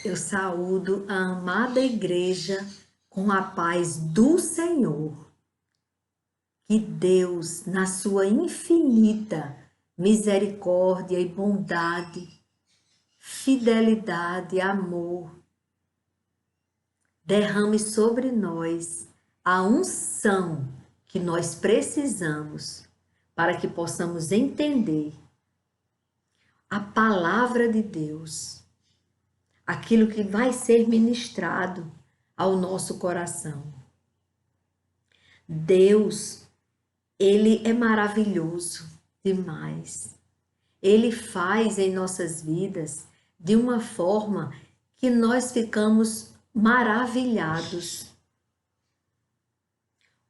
Eu saúdo a amada igreja com a paz do Senhor. Que Deus, na sua infinita misericórdia e bondade, fidelidade, amor, derrame sobre nós a unção que nós precisamos para que possamos entender a palavra de Deus, aquilo que vai ser ministrado ao nosso coração. Deus, Ele é maravilhoso demais. Ele faz em nossas vidas de uma forma que nós ficamos maravilhados.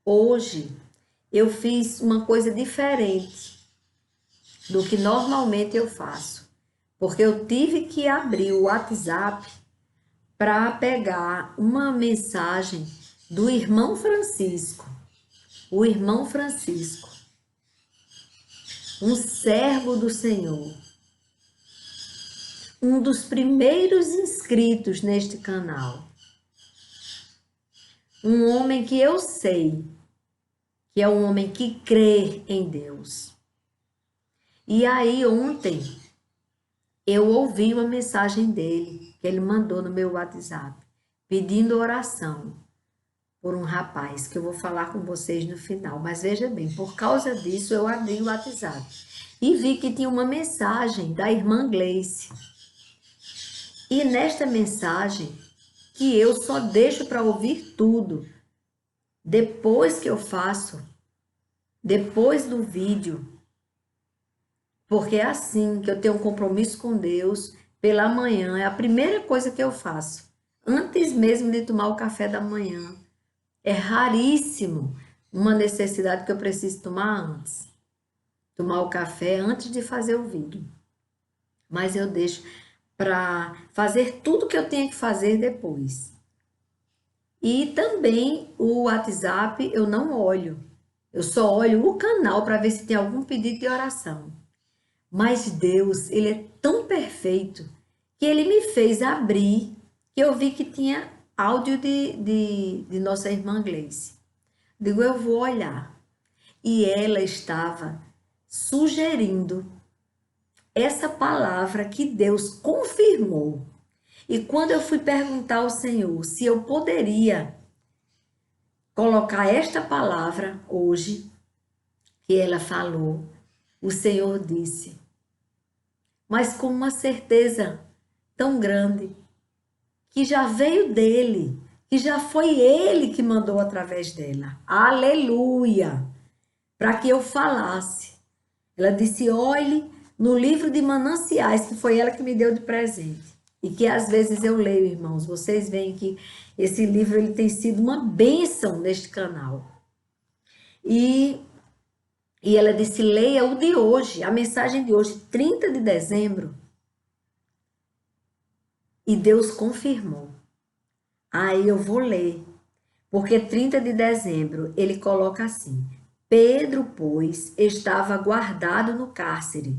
Hoje eu fiz uma coisa diferente do que normalmente eu faço, porque eu tive que abrir o WhatsApp para pegar uma mensagem do irmão Francisco. O irmão Francisco, um servo do Senhor, um dos primeiros inscritos neste canal, um homem que eu sei que é um homem que crê em Deus. E aí ontem eu ouvi uma mensagem dele, que ele mandou no meu WhatsApp, pedindo oração por um rapaz, que eu vou falar com vocês no final. Mas veja bem, por causa disso eu abri o WhatsApp e vi que tinha uma mensagem da irmã Gleice. E nesta mensagem, que eu só deixo para ouvir tudo depois que eu faço, depois do vídeo, porque é assim que eu tenho um compromisso com Deus. Pela manhã é a primeira coisa que eu faço, antes mesmo de tomar o café da manhã. É raríssimo uma necessidade que eu preciso tomar antes. Tomar o café antes de fazer o vídeo. Mas eu deixo para fazer tudo que eu tenho que fazer depois. E também o WhatsApp eu não olho. Eu só olho o canal para ver se tem algum pedido de oração. Mas Deus, Ele é tão perfeito que Ele me fez abrir, que eu vi que tinha áudio de nossa irmã Gleice. Digo, eu vou olhar. E ela estava sugerindo essa palavra que Deus confirmou. E quando eu fui perguntar ao Senhor se eu poderia colocar esta palavra hoje, que ela falou, o Senhor disse, mas com uma certeza tão grande, que já veio dele, que já foi ele que mandou através dela. Aleluia! Para que eu falasse. Ela disse, olhe no livro de Mananciais, que foi ela que me deu de presente. E que às vezes eu leio, irmãos. Vocês veem que esse livro ele tem sido uma bênção neste canal. E ela disse, leia o de hoje, a mensagem de hoje, 30 de dezembro. E Deus confirmou. Aí eu vou ler, porque 30 de dezembro ele coloca assim, Pedro, pois, estava guardado no cárcere,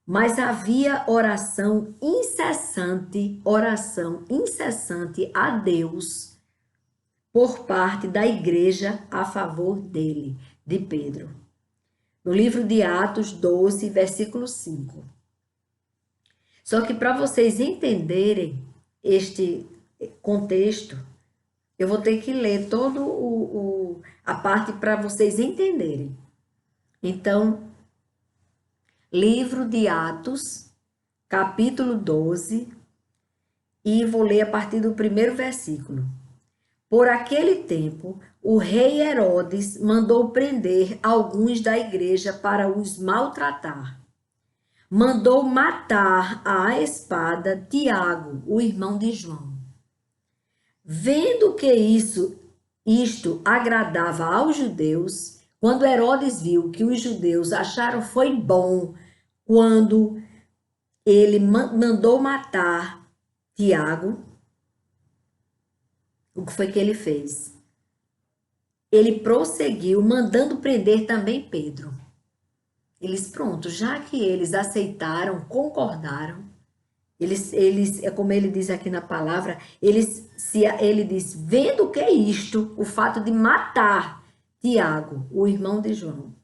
mas havia oração incessante a Deus por parte da igreja a favor dele, de Pedro. No livro de Atos 12, versículo 5. Só que para vocês entenderem este contexto, eu vou ter que ler todo a parte para vocês entenderem. Então, livro de Atos, capítulo 12, e vou ler a partir do primeiro versículo. Por aquele tempo, o rei Herodes mandou prender alguns da igreja para os maltratar. Mandou matar à espada Tiago, o irmão de João. Vendo que isto agradava aos judeus, quando Herodes viu que os judeus acharam foi bom quando ele mandou matar Tiago, o que foi que ele fez? Ele prosseguiu mandando prender também Pedro. Eles, pronto, já que eles aceitaram, concordaram, É como ele diz aqui na palavra, ele diz, vendo o que é isto, o fato de matar Tiago, o irmão de João,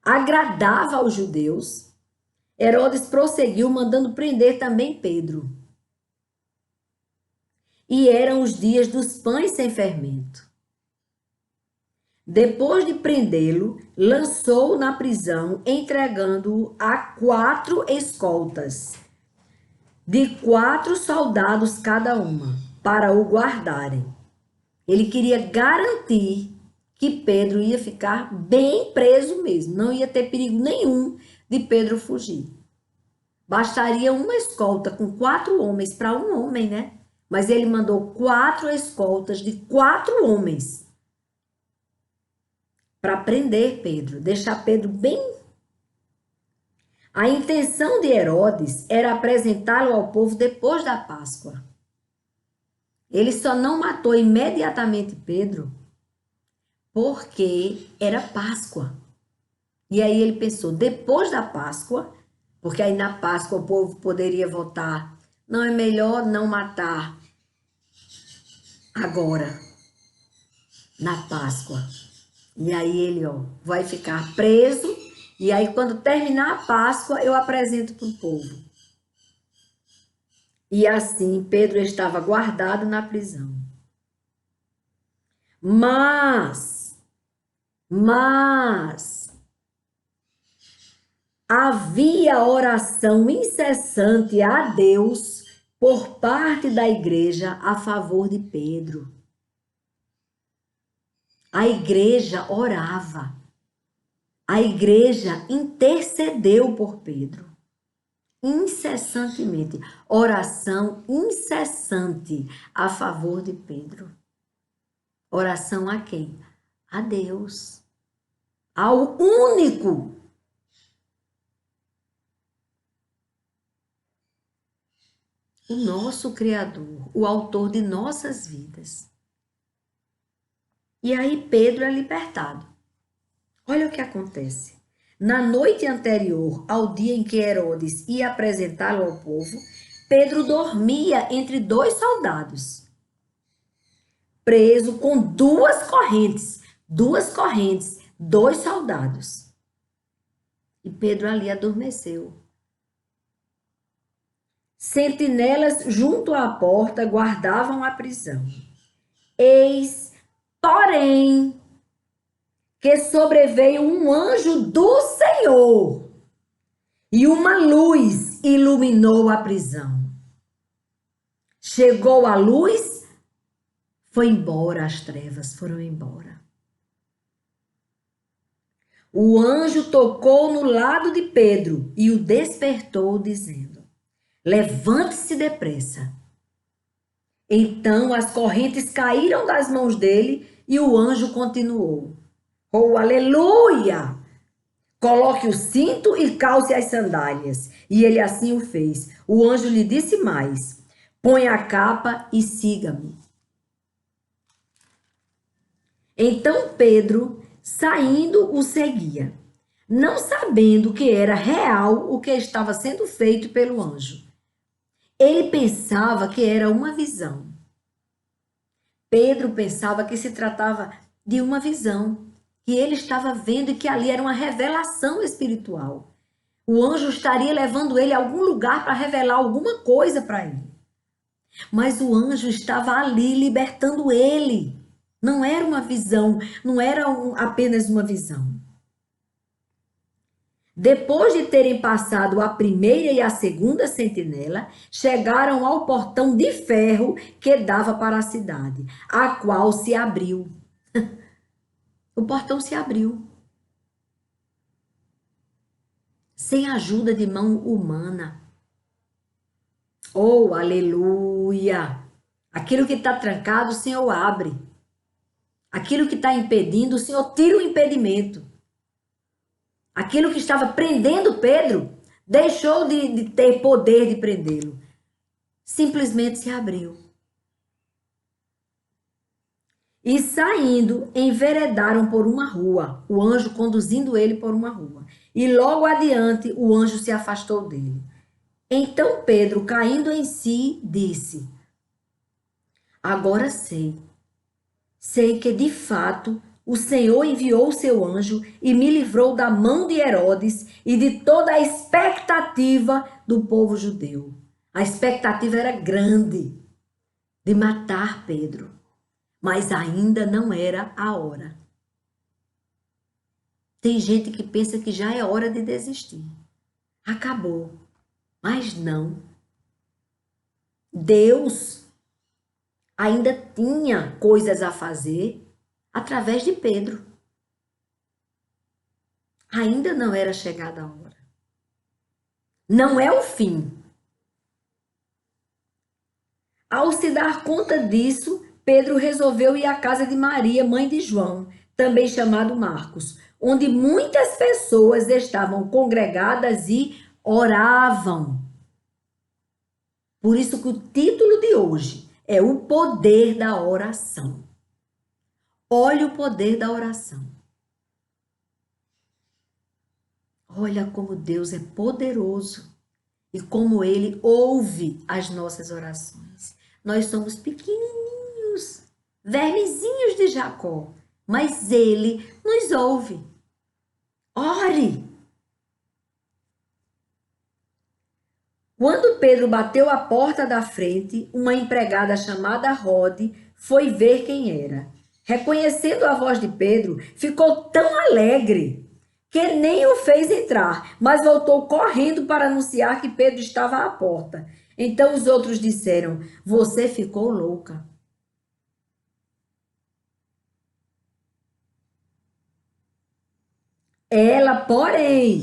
agradava aos judeus, Herodes prosseguiu mandando prender também Pedro. E eram os dias dos pães sem fermento. Depois de prendê-lo, lançou-o na prisão, entregando-o a 4 escoltas, de 4 soldados cada uma, para o guardarem. Ele queria garantir que Pedro ia ficar bem preso mesmo, não ia ter perigo nenhum de Pedro fugir. Bastaria uma escolta com 4 homens para um homem, né? Mas ele mandou 4 escoltas de 4 homens para prender Pedro, deixar Pedro bem. A intenção de Herodes era apresentá-lo ao povo depois da Páscoa. Ele só não matou imediatamente Pedro porque era Páscoa. E aí ele pensou, depois da Páscoa, porque aí na Páscoa o povo poderia votar, não é melhor não matar agora, na Páscoa. E aí ele, vai ficar preso, e aí quando terminar a Páscoa eu apresento para o povo. E assim Pedro estava guardado na prisão. Mas havia oração incessante a Deus por parte da igreja a favor de Pedro. A igreja orava. A igreja intercedeu por Pedro. Incessantemente. Oração incessante a favor de Pedro. Oração a quem? A Deus. Ao único. O nosso Criador, o autor de nossas vidas. E aí Pedro é libertado. Olha o que acontece. Na noite anterior ao dia em que Herodes ia apresentá-lo ao povo, Pedro dormia entre 2 soldados, preso com 2 correntes. 2 soldados. E Pedro ali adormeceu. Sentinelas junto à porta guardavam a prisão. Eis, porém, que sobreveio um anjo do Senhor e uma luz iluminou a prisão. Chegou a luz, foi embora, as trevas foram embora. O anjo tocou no lado de Pedro e o despertou, dizendo: levante-se depressa. Então as correntes caíram das mãos dele e o anjo continuou: oh, aleluia! Coloque o cinto e calce as sandálias. E ele assim o fez. O anjo lhe disse mais: põe a capa e siga-me. Então Pedro, saindo, o seguia, não sabendo que era real o que estava sendo feito pelo anjo. Ele pensava que era uma visão. Pedro pensava que se tratava de uma visão, que ele estava vendo e que ali era uma revelação espiritual. O anjo estaria levando ele a algum lugar para revelar alguma coisa para ele. Mas o anjo estava ali libertando ele. Não era uma visão, não era apenas uma visão. Depois de terem passado a primeira e a segunda sentinela, chegaram ao portão de ferro que dava para a cidade, a qual se abriu. O portão se abriu. Sem ajuda de mão humana. Oh, aleluia! Aquilo que está trancado, o Senhor abre. Aquilo que está impedindo, o Senhor tira o impedimento. Aquilo que estava prendendo Pedro, deixou de ter poder de prendê-lo. Simplesmente se abriu. E saindo, enveredaram por uma rua, o anjo conduzindo ele por uma rua. E logo adiante, o anjo se afastou dele. Então Pedro, caindo em si, disse: Agora sei que de fato o Senhor enviou o seu anjo e me livrou da mão de Herodes e de toda a expectativa do povo judeu. A expectativa era grande de matar Pedro, mas ainda não era a hora. Tem gente que pensa que já é hora de desistir. Acabou. Mas não. Deus ainda tinha coisas a fazer através de Pedro. Ainda não era chegada a hora. Não é o fim. Ao se dar conta disso, Pedro resolveu ir à casa de Maria, mãe de João, também chamado Marcos, onde muitas pessoas estavam congregadas e oravam. Por isso que o título de hoje é o poder da oração. Olha o poder da oração. Olha como Deus é poderoso e como Ele ouve as nossas orações. Nós somos pequenininhos, vermezinhos de Jacó, mas Ele nos ouve. Ore! Quando Pedro bateu à porta da frente, uma empregada chamada Rode foi ver quem era. Reconhecendo a voz de Pedro, ficou tão alegre que nem o fez entrar, mas voltou correndo para anunciar que Pedro estava à porta. Então os outros disseram: Você ficou louca. Ela, porém,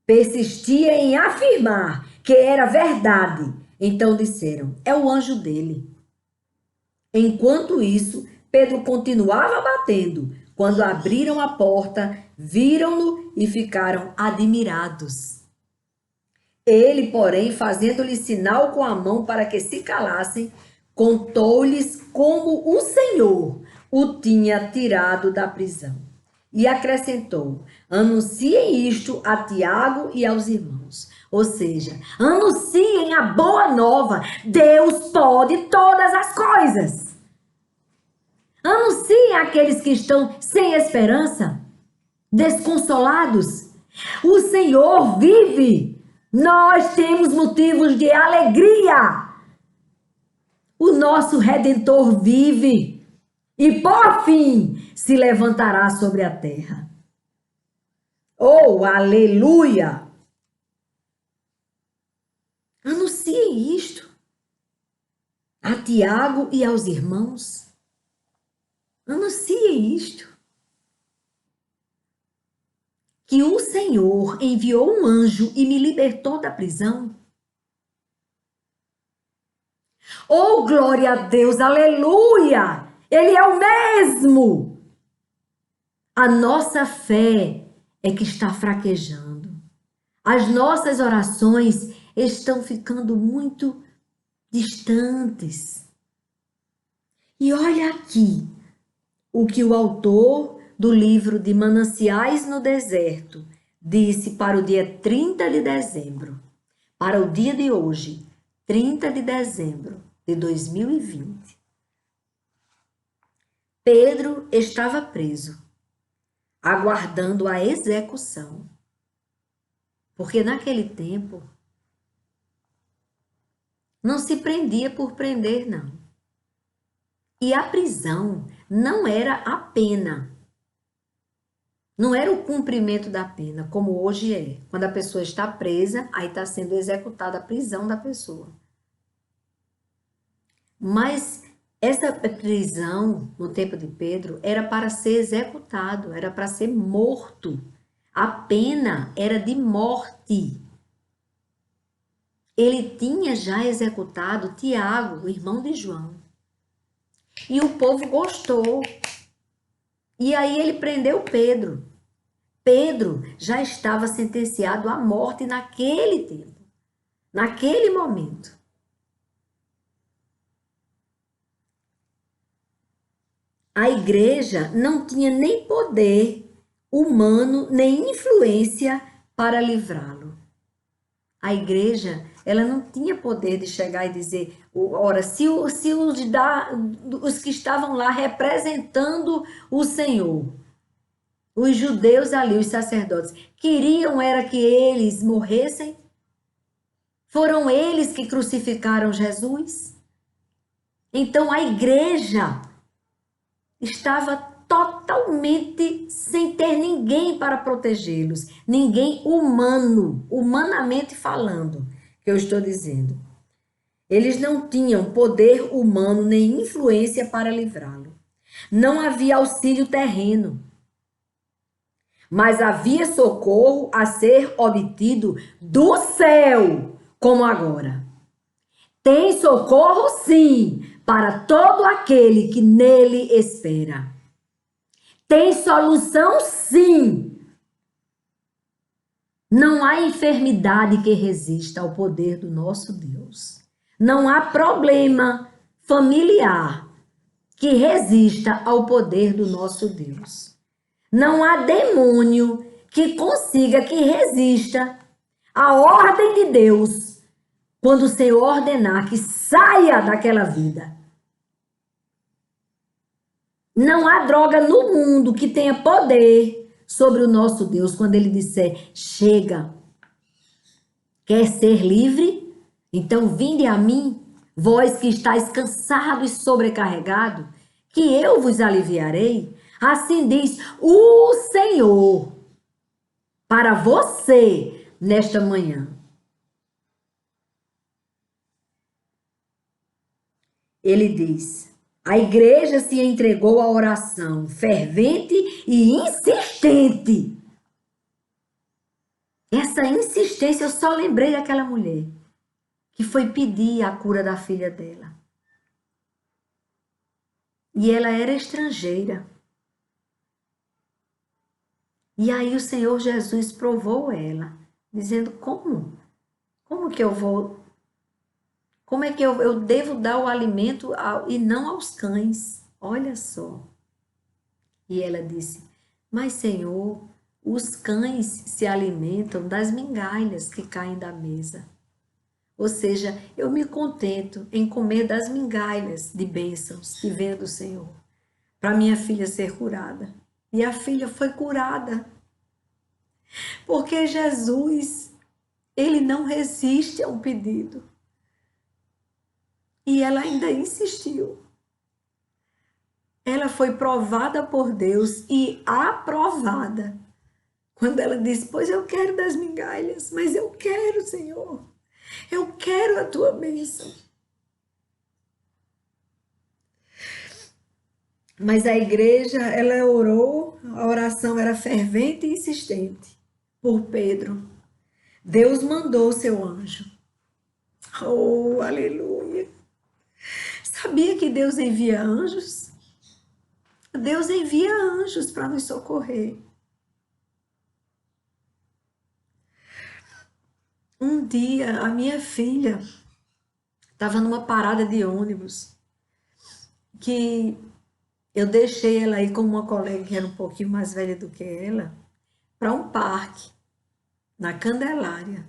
persistia em afirmar que era verdade. Então disseram: É o anjo dele. Enquanto isso, Pedro continuava batendo. Quando abriram a porta, viram-no e ficaram admirados. Ele, porém, fazendo-lhe sinal com a mão para que se calassem, contou-lhes como o Senhor o tinha tirado da prisão. E acrescentou: Anunciem isto a Tiago e aos irmãos. Ou seja, anunciem a boa nova. Deus pode todas as coisas. Anunciem àqueles que estão sem esperança, desconsolados. O Senhor vive. Nós temos motivos de alegria. O nosso Redentor vive e, por fim, se levantará sobre a terra. Oh, aleluia! Anunciem isto a Tiago e aos irmãos. Anunciem isto. Que o Senhor enviou um anjo e me libertou da prisão. Oh, glória a Deus, aleluia! Ele é o mesmo. A nossa fé é que está fraquejando. As nossas orações estão ficando muito distantes. E olha aqui o que o autor do livro de Mananciais no Deserto disse para o dia 30 de dezembro, para o dia de hoje, 30 de dezembro de 2020. Pedro estava preso, aguardando a execução. Porque naquele tempo não se prendia por prender, não. E a prisão não era a pena. Não era o cumprimento da pena, como hoje é. Quando a pessoa está presa, aí está sendo executada a prisão da pessoa. Mas essa prisão, no tempo de Pedro, era para ser executado, era para ser morto. A pena era de morte. Ele tinha já executado Tiago, o irmão de João. E o povo gostou. E aí ele prendeu Pedro. Pedro já estava sentenciado à morte naquele tempo, naquele momento. A igreja não tinha nem poder humano, nem influência para livrá-lo. A igreja, ela não tinha poder de chegar e dizer, ora, se os que estavam lá representando o Senhor, os judeus ali, os sacerdotes, queriam era que eles morressem? Foram eles que crucificaram Jesus? Então a igreja estava totalmente sem ter ninguém para protegê-los, ninguém humano, humanamente falando, que eu estou dizendo. Eles não tinham poder humano nem influência para livrá-lo. Não havia auxílio terreno, mas havia socorro a ser obtido do céu, como agora. Tem socorro, sim, para todo aquele que nele espera. Tem solução, sim. Não há enfermidade que resista ao poder do nosso Deus. Não há problema familiar que resista ao poder do nosso Deus. Não há demônio que consiga, que resista à ordem de Deus quando o Senhor ordenar que saia daquela vida. Não há droga no mundo que tenha poder sobre o nosso Deus quando ele disser: chega. Quer ser livre? Então vinde a mim, vós que estáis cansado e sobrecarregado, que eu vos aliviarei. Assim diz o Senhor para você nesta manhã. Ele diz: a igreja se entregou à oração fervente e insistente. Essa insistência, eu só lembrei daquela mulher que foi pedir a cura da filha dela. E ela era estrangeira. E aí o Senhor Jesus provou ela, dizendo: como? Como que eu vou? Como é que eu devo dar o alimento e não aos cães? Olha só. E ela disse: mas Senhor, os cães se alimentam das migalhas que caem da mesa. Ou seja, eu me contento em comer das migalhas de bênçãos que vêm do Senhor, para minha filha ser curada. E a filha foi curada. Porque Jesus, ele não resiste a um pedido. E ela ainda insistiu. Ela foi provada por Deus e aprovada. Quando ela disse: pois eu quero das migalhas, mas eu quero, Senhor. Eu quero a tua bênção. Mas a igreja, ela orou, a oração era fervente e insistente por Pedro. Deus mandou o seu anjo. Oh, aleluia! Sabia que Deus envia anjos? Deus envia anjos para nos socorrer. Um dia, a minha filha estava numa parada de ônibus, que eu deixei ela ir com uma colega que era um pouquinho mais velha do que ela, para um parque, na Candelária.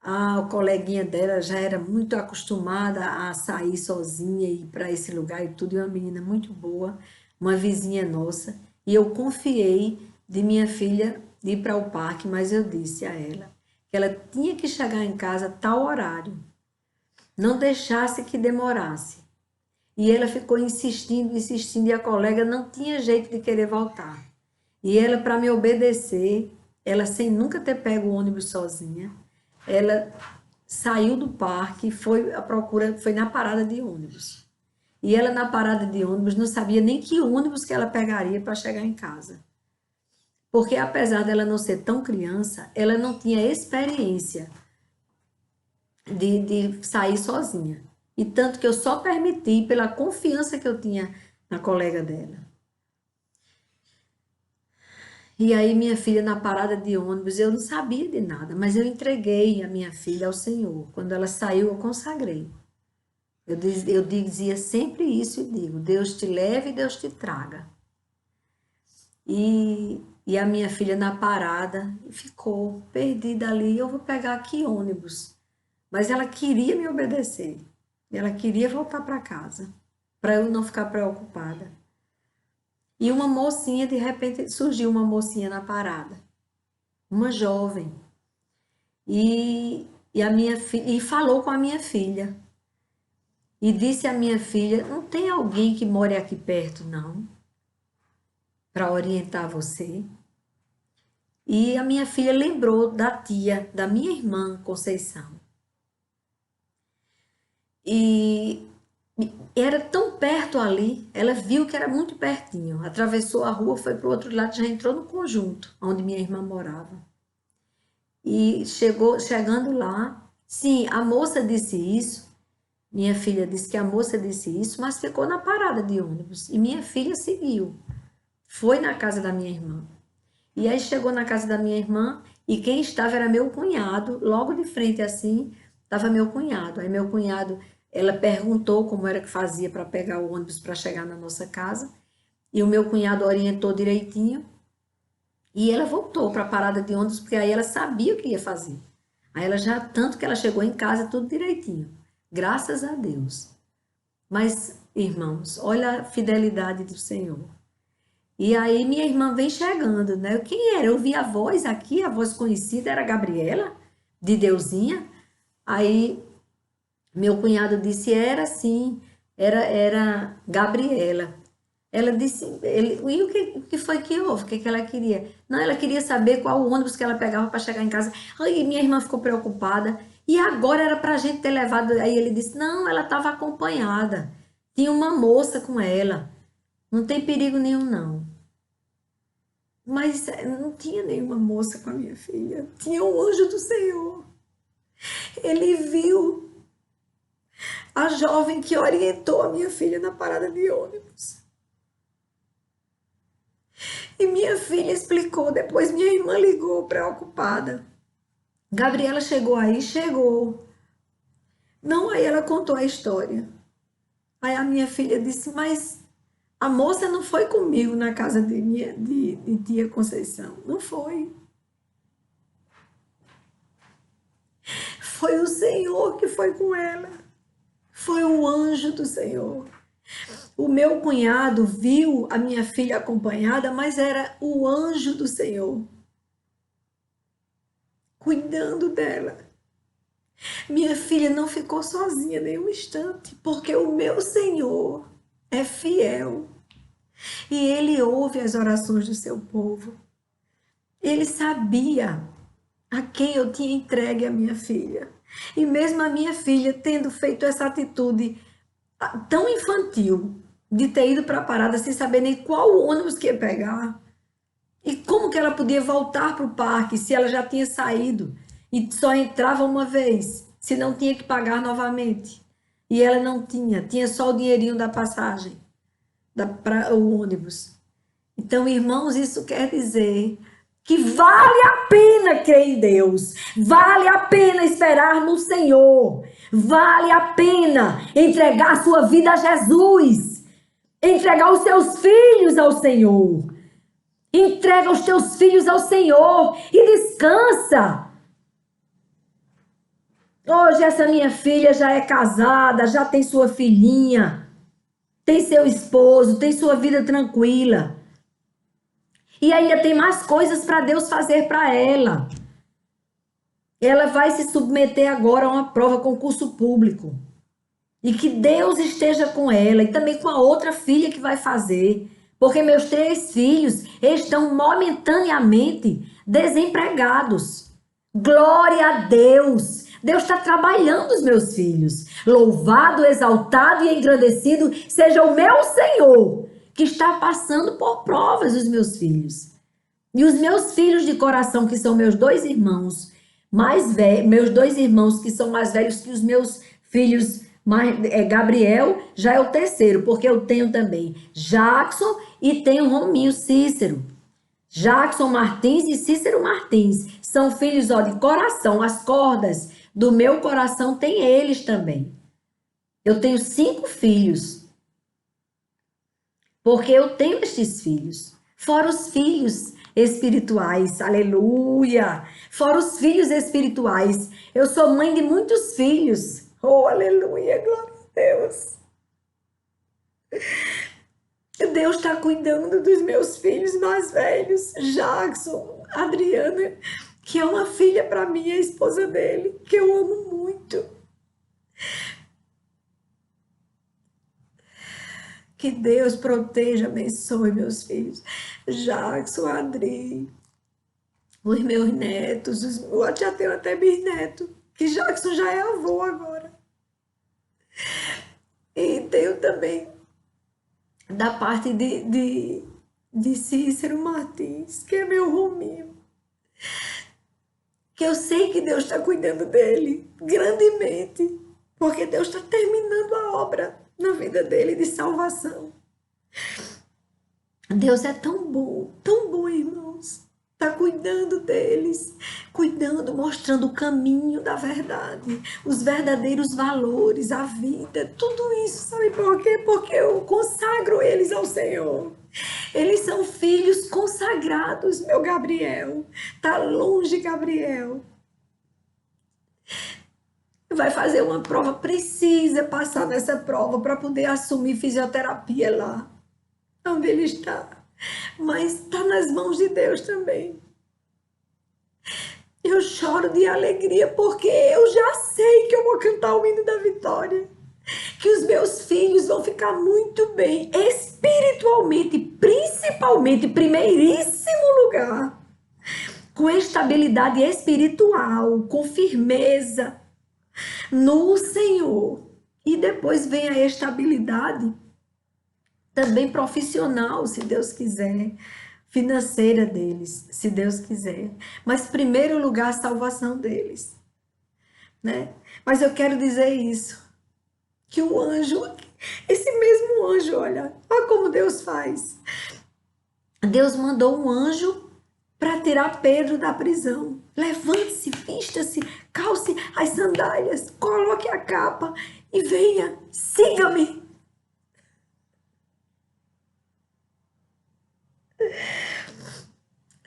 A coleguinha dela já era muito acostumada a sair sozinha e ir para esse lugar e tudo, e uma menina muito boa, uma vizinha nossa, e eu confiei de minha filha ir para o parque, mas eu disse a ela que ela tinha que chegar em casa a tal horário, não deixasse que demorasse. E ela ficou insistindo, insistindo, e a colega não tinha jeito de querer voltar. E ela, para me obedecer, ela sem nunca ter pego o ônibus sozinha, ela saiu do parque e foi à procura, foi na parada de ônibus. E ela na parada de ônibus não sabia nem que ônibus que ela pegaria para chegar em casa. Porque apesar dela não ser tão criança, ela não tinha experiência de sair sozinha. E tanto que eu só permiti pela confiança que eu tinha na colega dela. E aí minha filha na parada de ônibus, eu não sabia de nada, mas eu entreguei a minha filha ao Senhor. Quando ela saiu, eu consagrei. Eu dizia sempre isso e digo: Deus te leve e Deus te traga. E E a minha filha na parada ficou perdida ali. Eu vou pegar aqui ônibus. Mas ela queria me obedecer. Ela queria voltar para casa, para eu não ficar preocupada. E uma mocinha, de repente, surgiu uma mocinha na parada. Uma jovem. E a minha e falou com a minha filha. E disse à minha filha: não tem alguém que more aqui perto, não, para orientar você? E a minha filha lembrou da tia, da minha irmã Conceição. E era tão perto ali, ela viu que era muito pertinho. Atravessou a rua, foi para o outro lado, já entrou no conjunto, onde minha irmã morava. E chegando lá, sim, a moça disse isso. Minha filha disse que a moça disse isso, mas ficou na parada de ônibus. E minha filha seguiu. Foi na casa da minha irmã. E aí chegou na casa da minha irmã e quem estava era meu cunhado. Logo de frente assim, estava meu cunhado. Aí meu cunhado, ela perguntou como era que fazia para pegar o ônibus para chegar na nossa casa. E o meu cunhado orientou direitinho. E ela voltou para a parada de ônibus, porque aí ela sabia o que ia fazer. Aí ela já, tanto que ela chegou em casa, tudo direitinho. Graças a Deus. Mas, irmãos, olha a fidelidade do Senhor. E aí minha irmã vem chegando, né? Quem era? Eu vi a voz aqui, a voz conhecida era a Gabriela, de Deusinha. Aí meu cunhado disse, era sim, era Gabriela. Ela disse, e o que foi que houve? O que ela queria? Não, ela queria saber qual o ônibus que ela pegava para chegar em casa. Aí minha irmã ficou preocupada. E agora era para a gente ter levado. Aí ele disse, não, ela estava acompanhada. Tinha uma moça com ela. Não tem perigo nenhum, não. Mas não tinha nenhuma moça com a minha filha. Tinha um anjo do Senhor. Ele viu a jovem que orientou a minha filha na parada de ônibus. E minha filha explicou, depois minha irmã ligou preocupada. Gabriela chegou aí? Chegou. Não, aí ela contou a história. Aí a minha filha disse, mas a moça não foi comigo na casa de tia Conceição. Não foi. Foi o Senhor que foi com ela. Foi o anjo do Senhor. O meu cunhado viu a minha filha acompanhada, mas era o anjo do Senhor cuidando dela. Minha filha não ficou sozinha nem um instante, porque o meu Senhor é fiel e ele ouve as orações do seu povo. Ele sabia a quem eu tinha entregue a minha filha. E mesmo a minha filha tendo feito essa atitude tão infantil, de ter ido para a parada sem saber nem qual ônibus que ia pegar, e como que ela podia voltar para o parque se ela já tinha saído e só entrava uma vez, se não tinha que pagar novamente. E ela não tinha só o dinheirinho da passagem, para o ônibus. Então, irmãos, isso quer dizer que vale a pena crer em Deus, vale a pena esperar no Senhor, vale a pena entregar a sua vida a Jesus, entregar os seus filhos ao Senhor. Entrega os teus filhos ao Senhor e descansa. Hoje essa minha filha já é casada, já tem sua filhinha, tem seu esposo, tem sua vida tranquila. E ainda tem mais coisas para Deus fazer para ela. Ela vai se submeter agora a uma prova, concurso público. E que Deus esteja com ela e também com a outra filha que vai fazer. Porque meus 3 filhos estão momentaneamente desempregados. Glória a Deus! Deus está trabalhando os meus filhos. Louvado, exaltado e engrandecido seja o meu Senhor, que está passando por provas os meus filhos. E os meus filhos de coração, que são meus 2 irmãos mais velhos, meus 2 irmãos que são mais velhos que os meus filhos, Gabriel já é o terceiro, porque eu tenho também Jackson e tenho Rominho Cícero. Jackson Martins e Cícero Martins são filhos, ó, de coração. As cordas do meu coração tem eles também. Eu tenho 5 filhos, porque eu tenho estes filhos. Fora os filhos espirituais, aleluia. Fora os filhos espirituais. Eu sou mãe de muitos filhos. Oh, aleluia, glória a Deus. Deus está cuidando dos meus filhos mais velhos, Jackson, Adriana, que é uma filha para mim, a esposa dele, que eu amo muito. Que Deus proteja, abençoe meus filhos. Jackson, Adri, os meus netos, eu já tenho até bisneto, que Jackson já é avô agora. E tenho também da parte de Cícero Martins, que é meu Rominho. Que eu sei que Deus está cuidando dele grandemente, porque Deus está terminando a obra na vida dele de salvação. Deus é tão bom, irmãos. Está cuidando deles, cuidando, mostrando o caminho da verdade, os verdadeiros valores, a vida, tudo isso, sabe por quê? Porque eu consagro eles ao Senhor. Eles são filhos consagrados, meu Gabriel. Tá longe, Gabriel. Vai fazer uma prova, precisa passar nessa prova para poder assumir fisioterapia lá, onde ele está. Mas está nas mãos de Deus também. Eu choro de alegria porque eu já sei que eu vou cantar o hino da vitória. Que os meus filhos vão ficar muito bem, espiritualmente, principalmente, em primeiríssimo lugar, com estabilidade espiritual, com firmeza no Senhor. E depois vem a estabilidade também profissional, se Deus quiser, financeira deles, se Deus quiser. Mas, em primeiro lugar, a salvação deles, né? Mas eu quero dizer isso, que o anjo, esse mesmo anjo, olha como Deus faz. Deus mandou um anjo para tirar Pedro da prisão. Levante-se, vista-se, calce as sandálias, coloque a capa e venha, siga-me.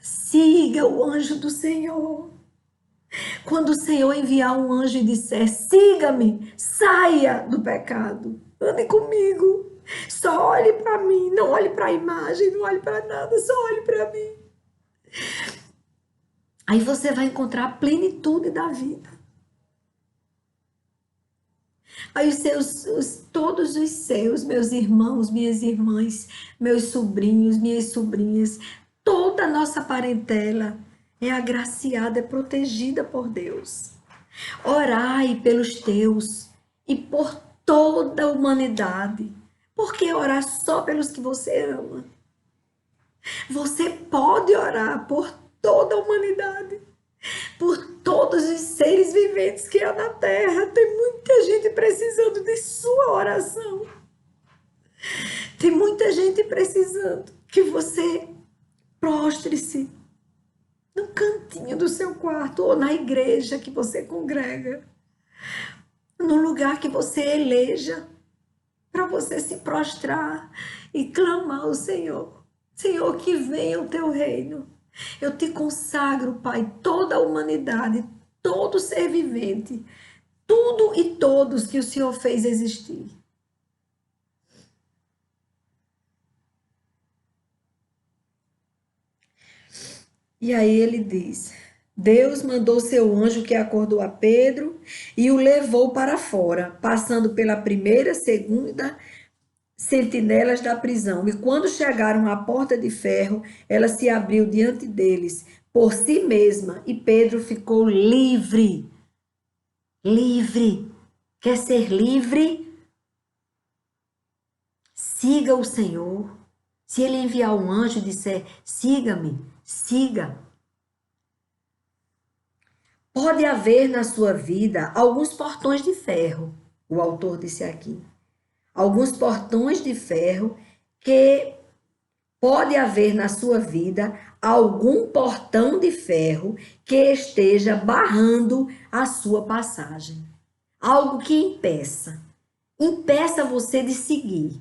Siga o anjo do Senhor. Quando o Senhor enviar um anjo e disser, siga-me, saia do pecado, ande comigo. Só olhe para mim, não olhe para a imagem, não olhe para nada, só olhe para mim. Aí você vai encontrar a plenitude da vida. Aí todos os seus, meus irmãos, minhas irmãs, meus sobrinhos, minhas sobrinhas, toda a nossa parentela é agraciada, é protegida por Deus. Orai pelos teus e por toda a humanidade. Por que orar só pelos que você ama? Você pode orar por toda a humanidade, por todos os seres viventes que há na terra. Tem muita gente precisando de sua oração. Tem muita gente precisando que você prostre-se no cantinho do seu quarto ou na igreja que você congrega, no lugar que você eleja, para você se prostrar e clamar ao Senhor. Senhor, que venha o teu reino. Eu te consagro, Pai, toda a humanidade, todo ser vivente, tudo e todos que o Senhor fez existir. E aí ele diz, Deus mandou seu anjo que acordou a Pedro e o levou para fora, passando pela primeira, segunda sentinelas da prisão. E quando chegaram à porta de ferro, ela se abriu diante deles por si mesma e Pedro ficou livre. Livre. Quer ser livre? Siga o Senhor. Se ele enviar um anjo e disser, siga-me, siga. Pode haver na sua vida alguns portões de ferro, o autor disse aqui. Alguns portões de ferro que pode haver na sua vida algum portão de ferro que esteja barrando a sua passagem. Algo que impeça você de seguir.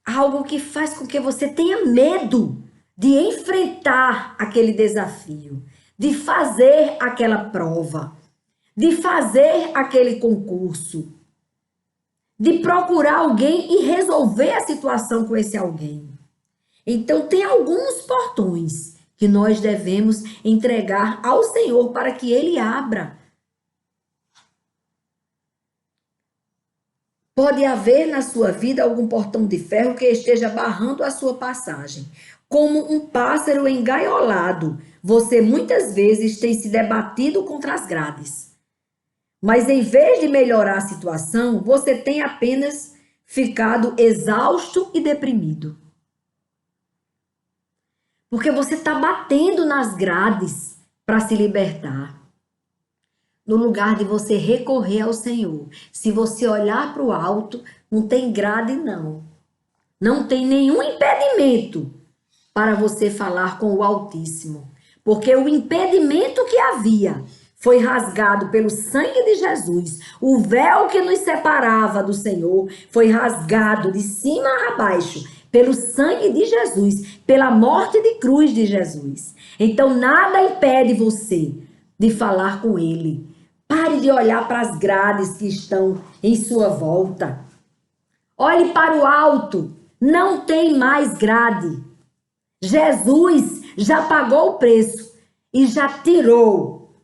Algo que faz com que você tenha medo de enfrentar aquele desafio, de fazer aquela prova, de fazer aquele concurso, de procurar alguém e resolver a situação com esse alguém. Então, tem alguns portões que nós devemos entregar ao Senhor para que Ele abra. Pode haver na sua vida algum portão de ferro que esteja barrando a sua passagem. Como um pássaro engaiolado, você muitas vezes tem se debatido contra as grades. Mas em vez de melhorar a situação, você tem apenas ficado exausto e deprimido. Porque você está batendo nas grades para se libertar. No lugar de você recorrer ao Senhor. Se você olhar para o alto, não tem grade, não. Não tem nenhum impedimento para você falar com o Altíssimo. Porque o impedimento que havia foi rasgado pelo sangue de Jesus. O véu que nos separava do Senhor foi rasgado de cima a baixo pelo sangue de Jesus, pela morte de cruz de Jesus. Então nada impede você de falar com Ele. Pare de olhar para as grades que estão em sua volta. Olhe para o alto. Não tem mais grade. Jesus já pagou o preço e já tirou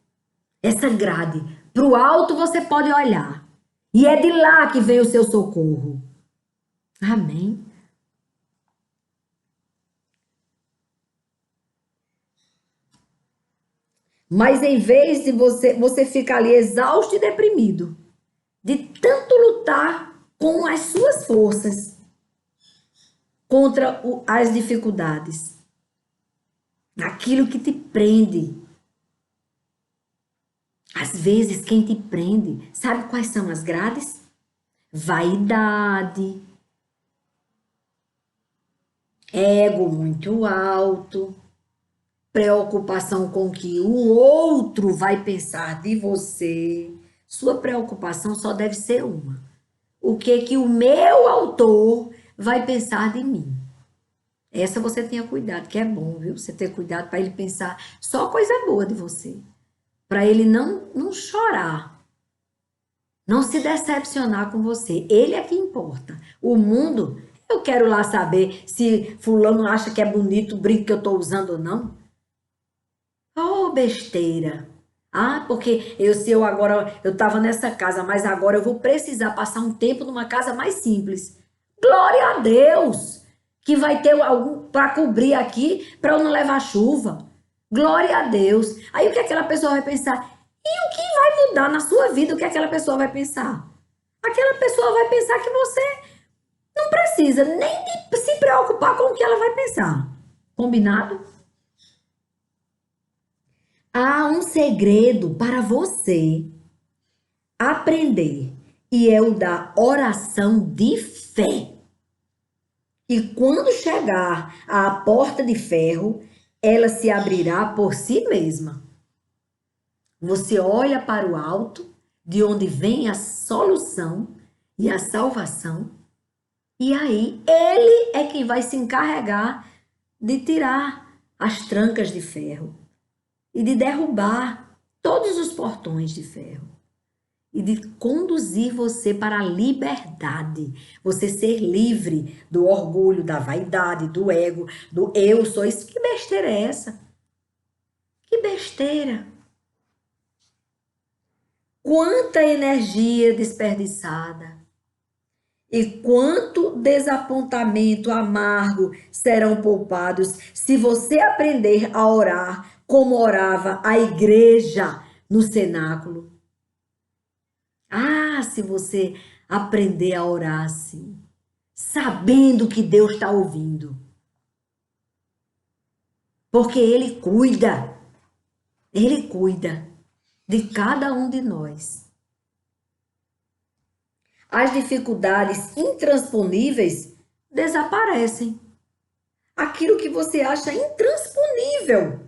essa grade. Para o alto você pode olhar. E é de lá que vem o seu socorro. Amém. Mas em vez de você ficar ali exausto e deprimido, de tanto lutar com as suas forças contra as dificuldades, aquilo que te prende. Às vezes, quem te prende, sabe quais são as grades? Vaidade, ego muito alto, preocupação com o que o outro vai pensar de você. Sua preocupação só deve ser uma. O que o meu autor vai pensar de mim? Essa você tenha cuidado, que é bom, viu? Você ter cuidado para ele pensar só coisa boa de você. Para ele não chorar, não se decepcionar com você. Ele é que importa. O mundo, eu quero lá saber se fulano acha que é bonito o brinco que eu estou usando ou não. Oh, besteira. Ah, porque se eu agora, eu estava nessa casa, mas agora eu vou precisar passar um tempo numa casa mais simples. Glória a Deus! Que vai ter algo para cobrir aqui, para eu não levar chuva. Glória a Deus. Aí o que aquela pessoa vai pensar? E o que vai mudar na sua vida? O que aquela pessoa vai pensar? Aquela pessoa vai pensar que você não precisa nem de se preocupar com o que ela vai pensar. Combinado? Há um segredo para você aprender e é o da oração de fé. E quando chegar à porta de ferro, ela se abrirá por si mesma. Você olha para o alto, de onde vem a solução e a salvação, e aí ele é quem vai se encarregar de tirar as trancas de ferro e de derrubar todos os portões de ferro e de conduzir você para a liberdade, você ser livre do orgulho, da vaidade, do ego, do eu sou isso. Que besteira é essa? Que besteira! Quanta energia desperdiçada e quanto desapontamento amargo serão poupados se você aprender a orar como orava a igreja no cenáculo. Ah, se você aprender a orar assim, sabendo que Deus está ouvindo. Porque Ele cuida de cada um de nós. As dificuldades intransponíveis desaparecem. Aquilo que você acha intransponível,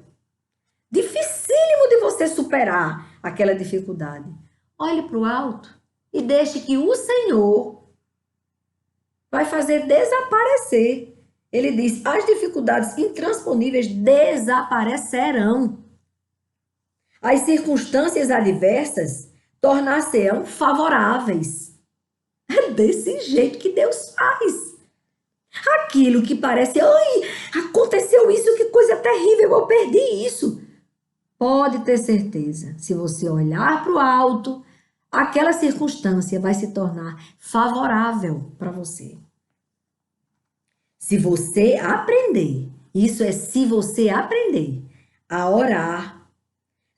dificílimo de você superar aquela dificuldade. Olhe para o alto e deixe que o Senhor vai fazer desaparecer Ele diz: as dificuldades intransponíveis desaparecerão. As circunstâncias adversas tornar-se-ão favoráveis. É desse jeito que Deus faz. Aquilo que parece, ai, aconteceu isso, que coisa terrível, eu perdi isso. Pode ter certeza, se você olhar para o alto, aquela circunstância vai se tornar favorável para você. Se você aprender, isso é se você aprender a orar,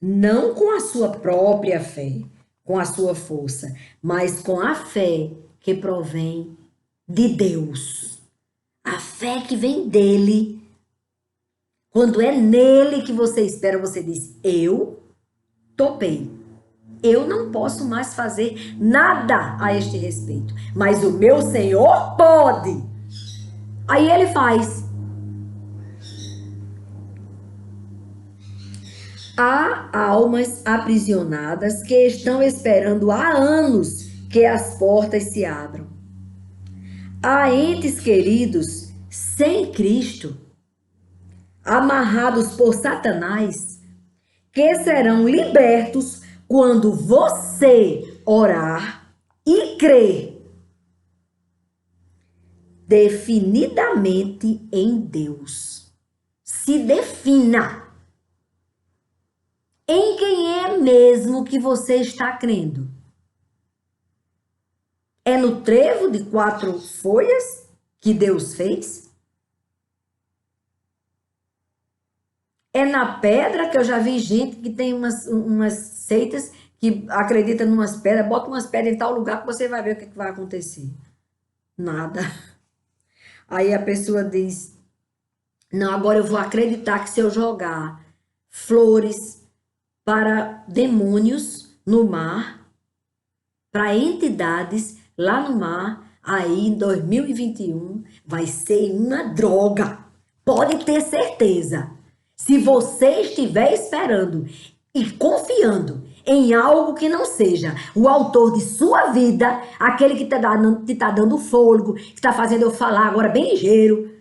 não com a sua própria fé, com a sua força, mas com a fé que provém de Deus. A fé que vem dele. Quando é nele que você espera, você diz: eu topei. Eu não posso mais fazer nada a este respeito, mas o meu Senhor pode. Aí ele faz. Há almas aprisionadas que estão esperando há anos que as portas se abram. Há entes queridos sem Cristo, amarrados por Satanás, que serão libertos quando você orar e crer definidamente em Deus. Se defina em quem é mesmo que você está crendo. É no trevo de 4 folhas que Deus fez? É na pedra, que eu já vi gente que tem umas seitas que acredita em umas pedras, bota umas pedras em tal lugar que você vai ver o que vai acontecer. Nada. Aí a pessoa diz: não, agora eu vou acreditar que se eu jogar flores para demônios no mar, para entidades lá no mar, aí em 2021 vai ser uma droga. Pode ter certeza. Se você estiver esperando e confiando em algo que não seja o autor de sua vida, aquele que te tá dando fôlego, que está fazendo eu falar agora bem ligeiro,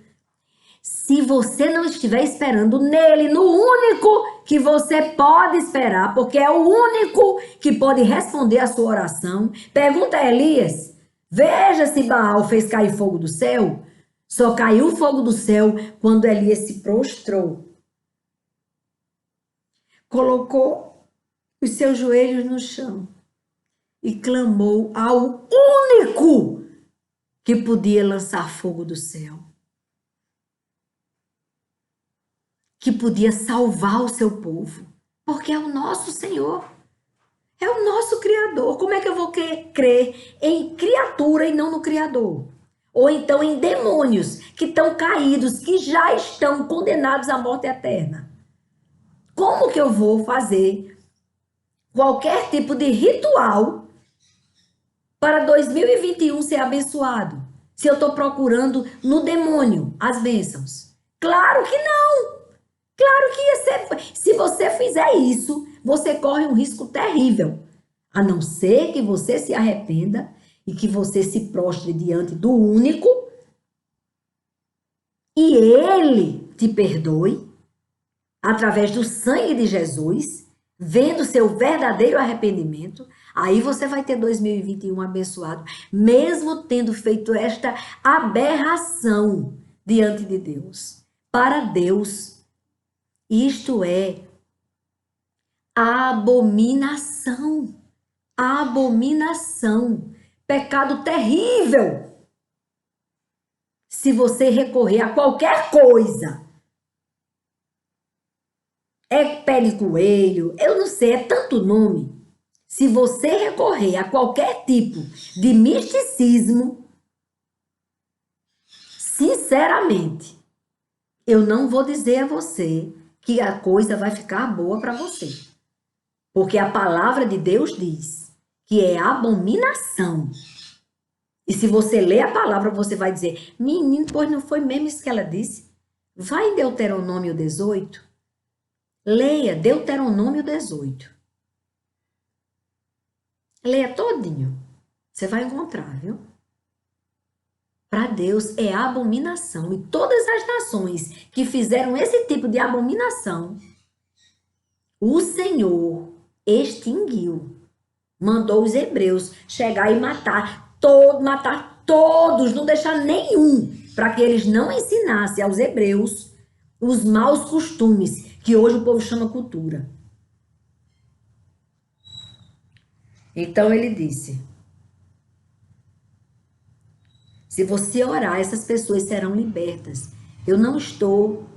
se você não estiver esperando nele, no único que você pode esperar, porque é o único que pode responder a sua oração, pergunta a Elias, veja se Baal fez cair fogo do céu. Só caiu fogo do céu quando Elias se prostrou, colocou os seus joelhos no chão e clamou ao único que podia lançar fogo do céu, que podia salvar o seu povo, porque é o nosso Senhor, é o nosso Criador. Como é que eu vou crer em criatura e não no Criador? Ou então em demônios que estão caídos, que já estão condenados à morte eterna? Como que eu vou fazer qualquer tipo de ritual para 2021 ser abençoado, se eu estou procurando no demônio as bênçãos? Claro que não! Claro que ia ser. Se você fizer isso, você corre um risco terrível. A não ser que você se arrependa e que você se prostre diante do único e ele te perdoe através do sangue de Jesus, vendo seu verdadeiro arrependimento. Aí você vai ter 2021 abençoado, mesmo tendo feito esta aberração diante de Deus. Para Deus, isto é abominação. Abominação. Pecado terrível. Se você recorrer a qualquer coisa. É pé de coelho, eu não sei, é tanto nome. Se você recorrer a qualquer tipo de misticismo, sinceramente, eu não vou dizer a você que a coisa vai ficar boa para você. Porque a palavra de Deus diz que é abominação. E se você ler a palavra, você vai dizer: menino, pois não foi mesmo isso que ela disse? Vai em Deuteronômio 18. Leia Deuteronômio 18. Leia todinho. Você vai encontrar, viu? Para Deus é abominação. E todas as nações que fizeram esse tipo de abominação, o Senhor extinguiu. Mandou os hebreus chegar e matar todos, não deixar nenhum, para que eles não ensinassem aos hebreus os maus costumes que hoje o povo chama cultura. Então ele disse: se você orar, essas pessoas serão libertas. Eu não estou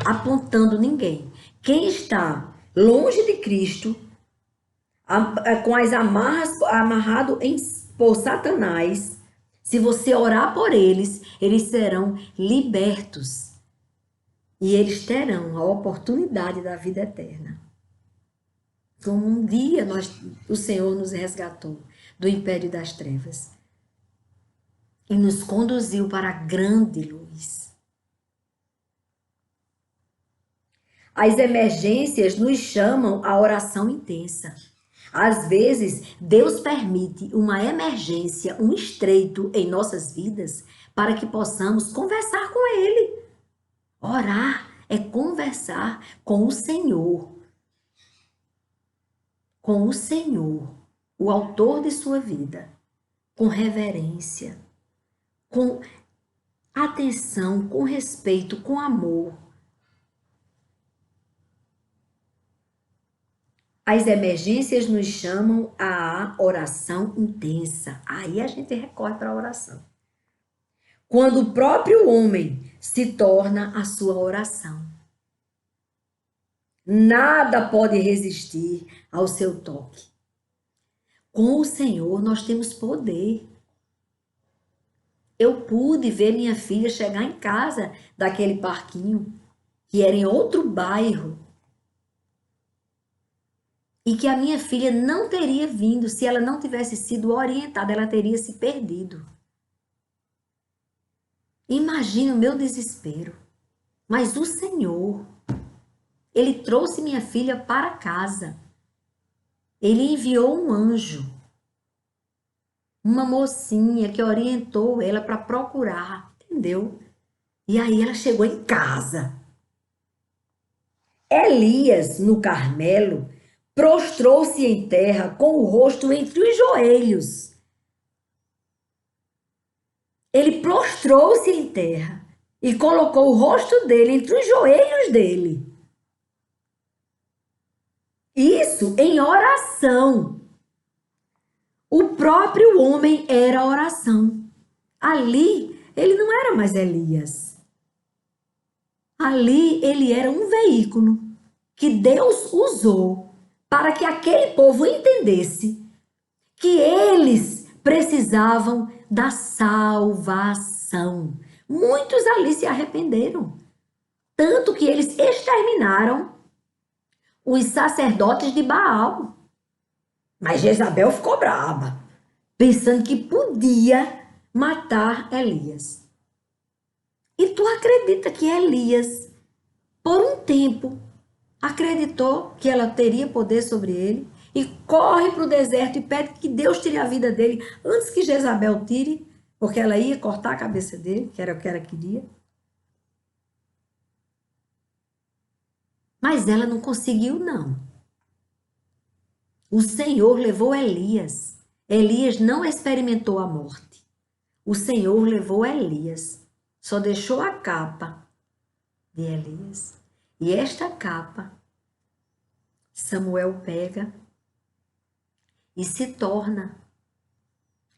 apontando ninguém. Quem está longe de Cristo, com as amarras amarrado por Satanás, se você orar por eles, eles serão libertos. E eles terão a oportunidade da vida eterna. Como um dia o Senhor nos resgatou do império das trevas e nos conduziu para a grande luz. As emergências nos chamam à oração intensa. Às vezes, Deus permite uma emergência, um estreito em nossas vidas para que possamos conversar com Ele. Orar é conversar com o Senhor. Com o Senhor, o autor de sua vida, com reverência, com atenção, com respeito, com amor. As emergências nos chamam à oração intensa. Aí a gente recorre para a oração. Quando o próprio homem se torna a sua oração. Nada pode resistir ao seu toque. Com o Senhor nós temos poder. Eu pude ver minha filha chegar em casa daquele parquinho, que era em outro bairro, e que a minha filha não teria vindo se ela não tivesse sido orientada, ela teria se perdido. Imagine o meu desespero. Mas o Senhor, Ele trouxe minha filha para casa. Ele enviou um anjo, uma mocinha que orientou ela para procurar, entendeu? E aí ela chegou em casa. Elias, no Carmelo, prostrou-se em terra com o rosto entre os joelhos. Ele prostrou-se em terra e colocou o rosto dele entre os joelhos dele. Isso em oração. O próprio homem era oração. Ali, ele não era mais Elias. Ali, ele era um veículo que Deus usou para que aquele povo entendesse que eles precisavam da salvação. Muitos ali se arrependeram, tanto que eles exterminaram os sacerdotes de Baal. Mas Jezabel ficou brava, pensando que podia matar Elias. E tu acredita que Elias, por um tempo, acreditou que ela teria poder sobre ele e corre para o deserto e pede que Deus tire a vida dele antes que Jezabel tire, porque ela ia cortar a cabeça dele, que era o que ela queria. Mas ela não conseguiu, não. O Senhor levou Elias. Elias não experimentou a morte. O Senhor levou Elias. Só deixou a capa de Elias. E esta capa, Samuel pega e se torna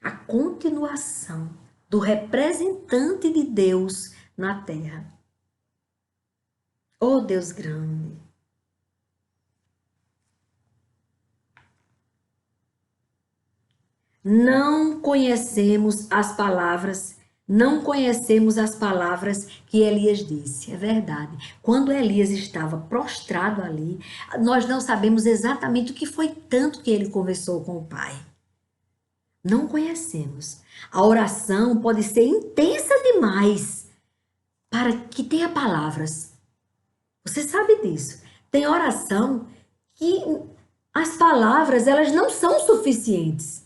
a continuação do representante de Deus na terra. Oh, Deus grande! Não conhecemos as palavras que Elias disse. É verdade. Quando Elias estava prostrado ali, nós não sabemos exatamente o que foi tanto que ele conversou com o Pai. Não conhecemos. A oração pode ser intensa demais para que tenha palavras. Você sabe disso. Tem oração que as palavras, elas não são suficientes.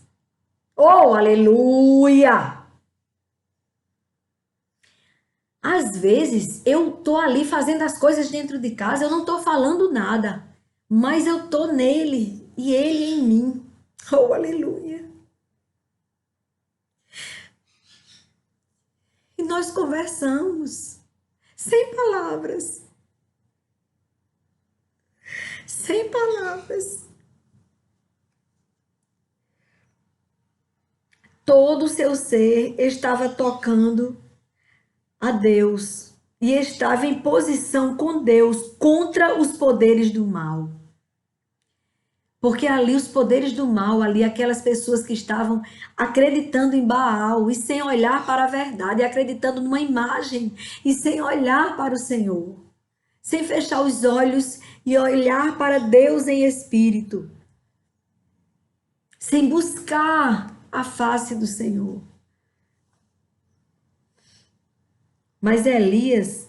Oh, aleluia! Às vezes eu tô ali fazendo as coisas dentro de casa, eu não tô falando nada, mas eu tô nele e ele em mim. Oh, aleluia. E nós conversamos sem palavras, sem palavras. Todo o seu ser estava tocando a Deus e estava em posição com Deus contra os poderes do mal. Porque ali os poderes do mal, ali aquelas pessoas que estavam acreditando em Baal e sem olhar para a verdade, acreditando numa imagem e sem olhar para o Senhor, sem fechar os olhos e olhar para Deus em espírito, sem buscar a face do Senhor. Mas Elias,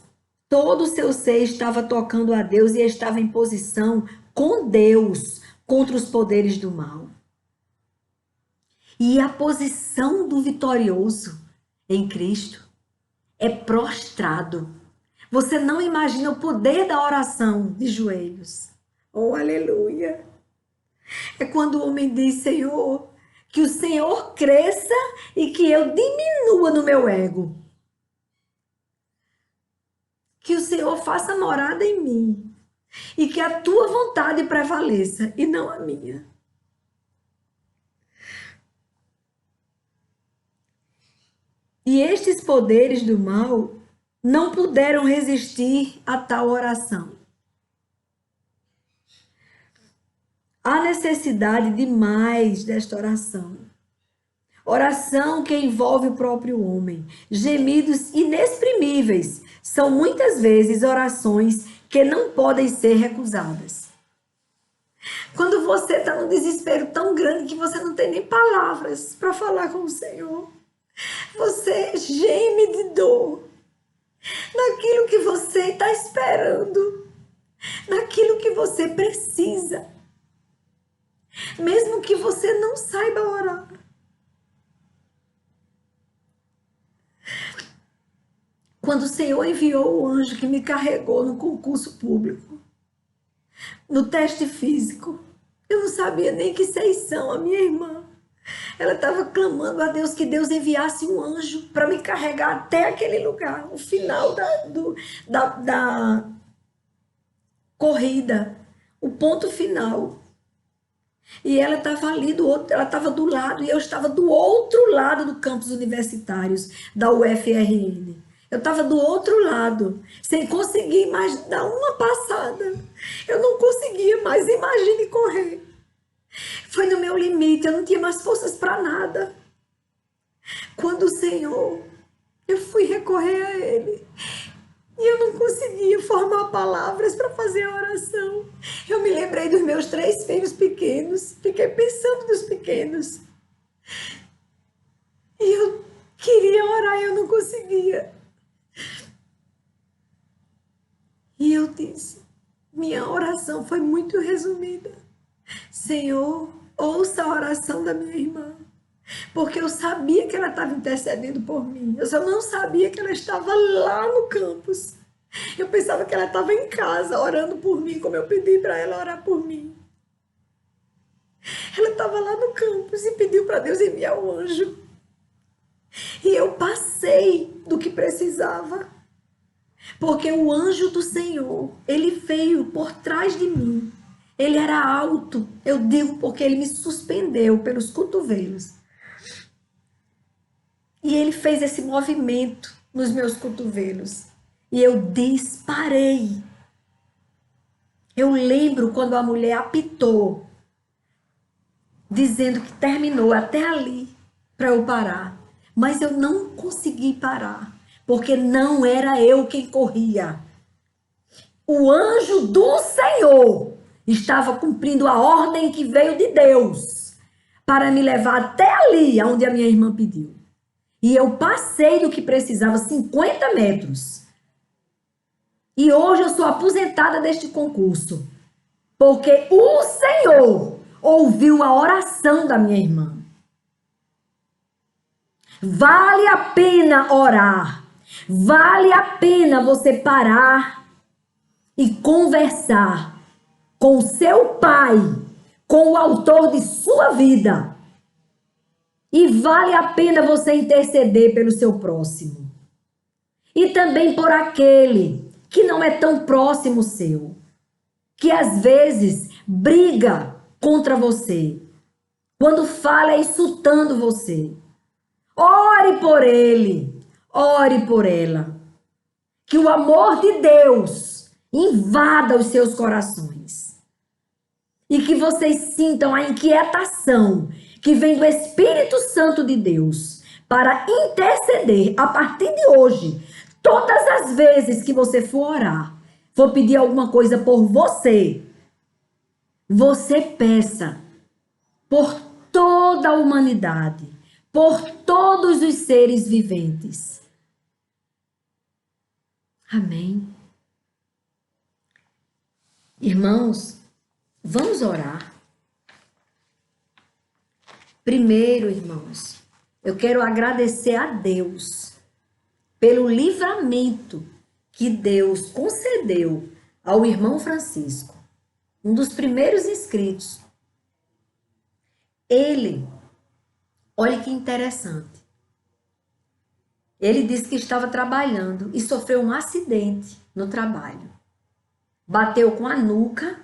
todo o seu ser estava tocando a Deus e estava em posição com Deus contra os poderes do mal. E a posição do vitorioso em Cristo é prostrado. Você não imagina o poder da oração de joelhos. Oh, aleluia! É quando o homem diz, Senhor, que o Senhor cresça e que eu diminua no meu ego. Que o Senhor faça morada em mim e que a tua vontade prevaleça e não a minha. E estes poderes do mal não puderam resistir a tal oração. Há necessidade de mais desta oração. Oração que envolve o próprio homem. Gemidos inexprimíveis são muitas vezes orações que não podem ser recusadas. Quando você está num desespero tão grande que você não tem nem palavras para falar com o Senhor, você geme de dor naquilo que você está esperando, naquilo que você precisa, mesmo que você não saiba orar. Quando o Senhor enviou o anjo que me carregou no concurso público, no teste físico, eu não sabia nem que seição a minha irmã. Ela estava clamando a Deus que Deus enviasse um anjo para me carregar até aquele lugar, o final da corrida, o ponto final. E ela estava ali do outro, ela estava do lado e eu estava do outro lado do campus universitários da UFRN. Eu estava do outro lado, sem conseguir mais dar uma passada. Eu não conseguia mais, imagine correr. Foi no meu limite, eu não tinha mais forças para nada. Quando o Senhor, eu fui recorrer a Ele. E eu não conseguia formar palavras para fazer a oração. Eu me lembrei dos meus 3 filhos pequenos. Fiquei pensando nos pequenos. E eu queria orar e eu não conseguia. E eu disse, minha oração foi muito resumida. Senhor, ouça a oração da minha irmã. Porque eu sabia que ela estava intercedendo por mim. Eu só não sabia que ela estava lá no campus. Eu pensava que ela estava em casa orando por mim, como eu pedi para ela orar por mim. Ela estava lá no campus e pediu para Deus enviar um anjo. E eu passei do que precisava. Porque o anjo do Senhor, ele veio por trás de mim. Ele era alto, eu digo porque ele me suspendeu pelos cotovelos. E ele fez esse movimento nos meus cotovelos. E eu disparei. Eu lembro quando a mulher apitou, dizendo que terminou até ali para eu parar. Mas eu não consegui parar, porque não era eu quem corria. O anjo do Senhor estava cumprindo a ordem que veio de Deus para me levar até ali, onde a minha irmã pediu. E eu passei do que precisava, 50 metros. E hoje eu sou aposentada deste concurso, porque o Senhor ouviu a oração da minha irmã. Vale a pena orar. Vale a pena você parar e conversar com o seu pai, com o autor de sua vida. E vale a pena você interceder pelo seu próximo. E também por aquele que não é tão próximo seu, que às vezes briga contra você, quando fala é insultando você. Ore por ele, ore por ela. Que o amor de Deus invada os seus corações. E que vocês sintam a inquietação que vem do Espírito Santo de Deus para interceder a partir de hoje. Todas as vezes que você for orar, for pedir alguma coisa por você, você peça por toda a humanidade, por todos os seres viventes. Amém. Irmãos, vamos orar. Primeiro, irmãos, eu quero agradecer a Deus pelo livramento que Deus concedeu ao irmão Francisco, um dos primeiros inscritos. Ele, olha que interessante, ele disse que estava trabalhando e sofreu um acidente no trabalho. Bateu com a nuca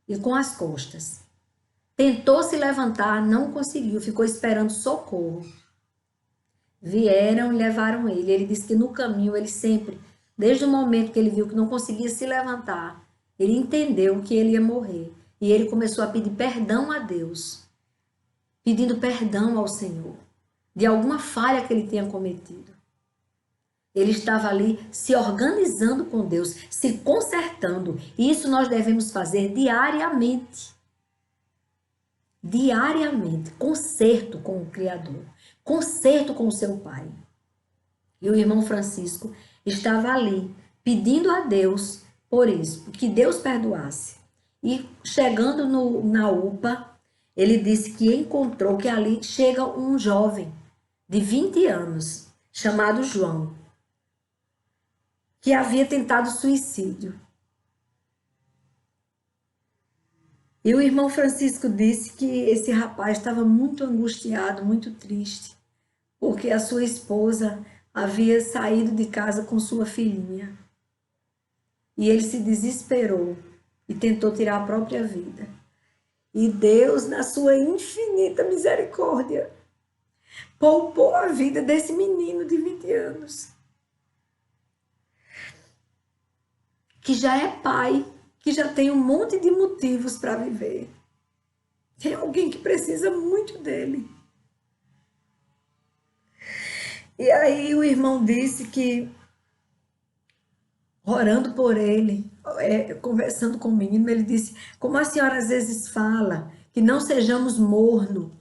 e com as costas. Tentou se levantar, não conseguiu, ficou esperando socorro. Vieram e levaram ele. Ele disse que no caminho, ele sempre, desde o momento que ele viu que não conseguia se levantar, ele entendeu que ele ia morrer. E ele começou a pedir perdão a Deus, pedindo perdão ao Senhor, de alguma falha que ele tenha cometido. Ele estava ali se organizando com Deus, se consertando. E isso nós devemos fazer diariamente. Diariamente. Conserto com o Criador. Conserto com o seu Pai. E o irmão Francisco estava ali, pedindo a Deus por isso, que Deus perdoasse. E chegando na UPA, ele disse que encontrou que ali chega um jovem de 20 anos, chamado João, que havia tentado suicídio. E o irmão Francisco disse que esse rapaz estava muito angustiado, muito triste, porque a sua esposa havia saído de casa com sua filhinha. E ele se desesperou e tentou tirar a própria vida. E Deus, na sua infinita misericórdia, poupou a vida desse menino de 20 anos. Que já é pai, que já tem um monte de motivos para viver. Tem alguém que precisa muito dele. E aí o irmão disse que, orando por ele, conversando com o menino, ele disse, como a senhora às vezes fala, que não sejamos morno,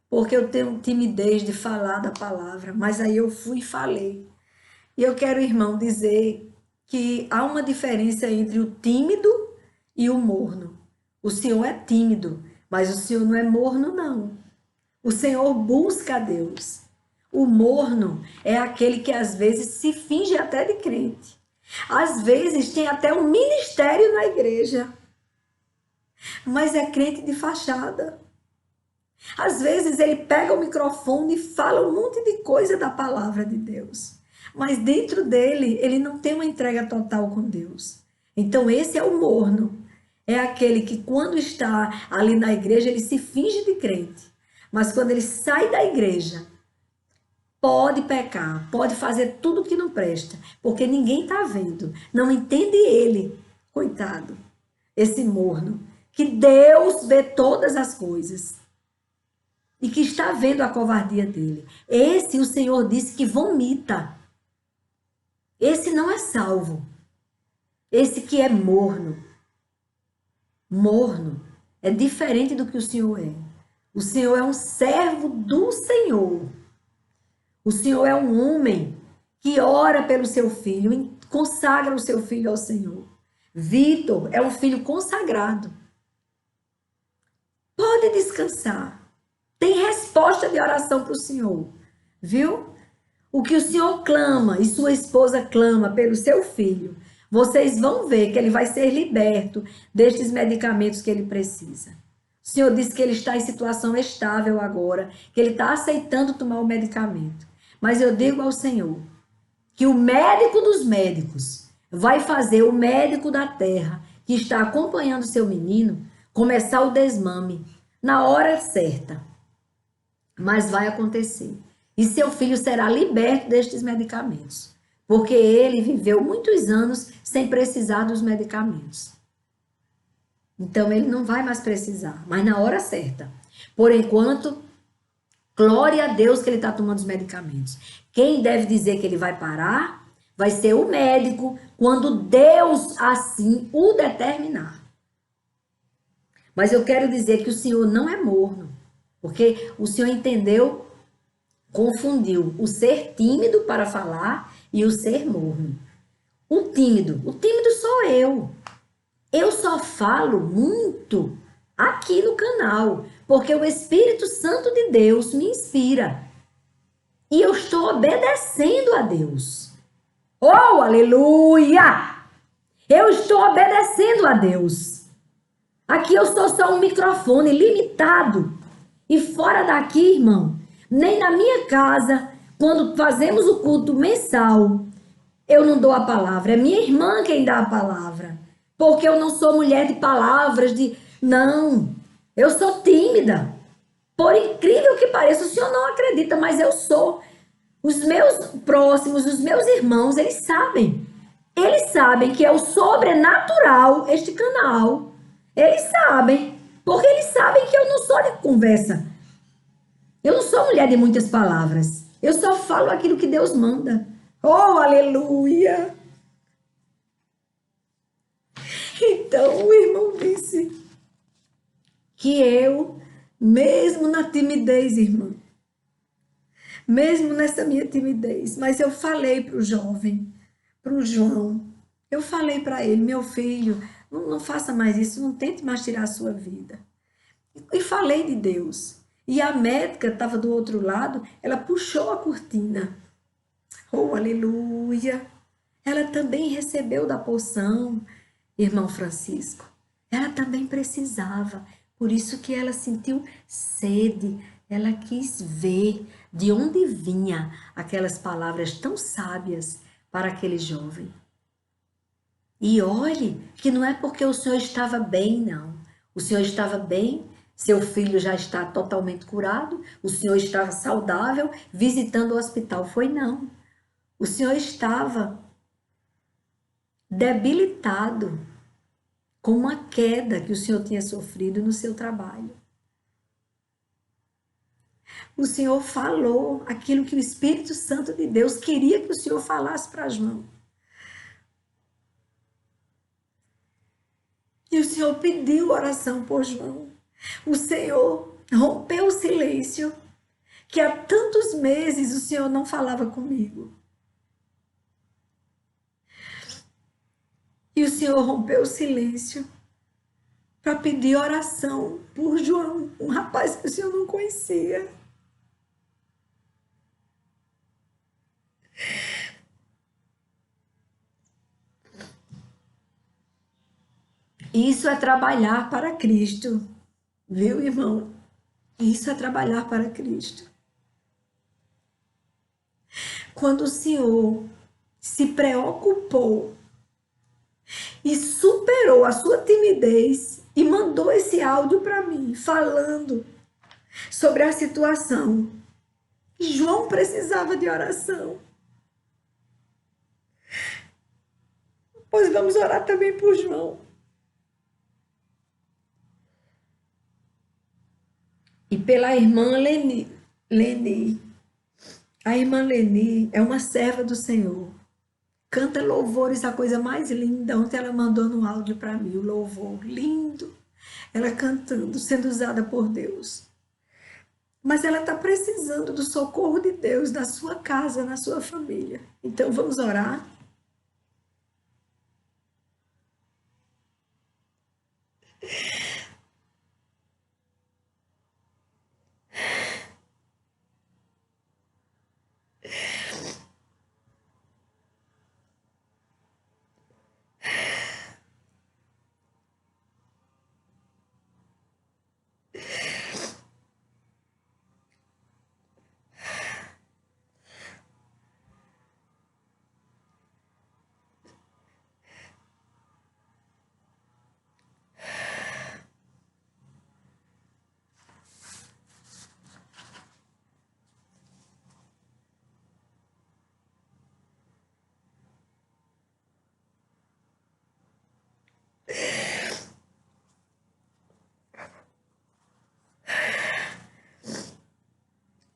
porque eu tenho timidez de falar da palavra, mas aí eu fui e falei. E eu quero, irmão, dizer que há uma diferença entre o tímido e o morno. O Senhor é tímido, mas o Senhor não é morno, não. O Senhor busca a Deus. O morno é aquele que às vezes se finge até de crente. Às vezes tem até um ministério na igreja, mas é crente de fachada. Às vezes ele pega o microfone e fala um monte de coisa da palavra de Deus. Mas dentro dele, ele não tem uma entrega total com Deus. Então esse é o morno. É aquele que quando está ali na igreja, ele se finge de crente. Mas quando ele sai da igreja, pode pecar, pode fazer tudo que não presta. Porque ninguém está vendo. Não entende ele, coitado, esse morno. Que Deus vê todas as coisas. E que está vendo a covardia dele. Esse o Senhor disse que vomita. Esse não é salvo. Esse que é morno. Morno é diferente do que o Senhor é. O Senhor é um servo do Senhor. O Senhor é um homem que ora pelo seu filho e consagra o seu filho ao Senhor. Vitor é um filho consagrado. Pode descansar. Tem resposta de oração para o Senhor. Viu? o que o senhor clama e sua esposa clama pelo seu filho, vocês vão ver que ele vai ser liberto destes medicamentos que ele precisa. O senhor disse que ele está em situação estável agora, que ele está aceitando tomar o medicamento. Mas eu digo ao Senhor que o médico dos médicos vai fazer o médico da terra que está acompanhando seu menino começar o desmame na hora certa. Mas vai acontecer. E seu filho será liberto destes medicamentos, porque ele viveu muitos anos sem precisar dos medicamentos. Então ele não vai mais precisar, mas na hora certa. Por enquanto, glória a Deus que ele está tomando os medicamentos. Quem deve dizer que ele vai parar vai ser o médico, quando Deus assim o determinar. Mas eu quero dizer que o Senhor não é morno, porque o Senhor entendeu, confundiu o ser tímido para falar e o ser morno. O tímido sou eu. Eu só falo muito aqui no canal, porque o Espírito Santo de Deus me inspira. E eu estou obedecendo a Deus. Oh, aleluia! Eu estou obedecendo a Deus. Aqui eu sou só um microfone limitado. E fora daqui, irmão, nem na minha casa, quando fazemos o culto mensal, eu não dou a palavra. É minha irmã quem dá a palavra. Porque eu não sou mulher de palavras, de... Não, eu sou tímida. Por incrível que pareça, o senhor não acredita, mas eu sou. Os meus próximos, os meus irmãos, eles sabem. Eles sabem que é o sobrenatural este canal. Eles sabem. Porque eles sabem que eu não sou de conversa. Eu não sou mulher de muitas palavras. Eu só falo aquilo que Deus manda. Oh, aleluia! Então o irmão disse que eu, mesmo na timidez, irmã, mesmo nessa minha timidez, mas eu falei para o jovem, para o João, eu falei para ele, meu filho, não faça mais isso, não tente mais tirar a sua vida. E falei de Deus. E a médica estava do outro lado, ela puxou a cortina. Oh, aleluia! Ela também recebeu da poção, irmão Francisco. Ela também precisava. Por isso que ela sentiu sede. Ela quis ver de onde vinha aquelas palavras tão sábias para aquele jovem. E olhe que não é porque o senhor estava bem, não. O senhor estava bem, seu filho já está totalmente curado, o senhor estava saudável, visitando o hospital. Foi não. O senhor estava debilitado com uma queda que o senhor tinha sofrido no seu trabalho. O senhor falou aquilo que o Espírito Santo de Deus queria que o senhor falasse para João. E o senhor pediu oração por João. O senhor rompeu o silêncio que há tantos meses o senhor não falava comigo. E o senhor rompeu o silêncio para pedir oração por João, um rapaz que o senhor não conhecia. Isso é trabalhar para Cristo, viu, irmão? Isso é trabalhar para Cristo. Quando o Senhor se preocupou e superou a sua timidez e mandou esse áudio para mim, falando sobre a situação. João precisava de oração. Pois vamos orar também por João. E pela irmã Leni. A irmã Leni é uma serva do Senhor. Canta louvores, a coisa mais linda. Ontem ela mandou no áudio para mim o louvor lindo. Ela cantando, sendo usada por Deus. Mas ela está precisando do socorro de Deus na sua casa, na sua família. Então vamos orar.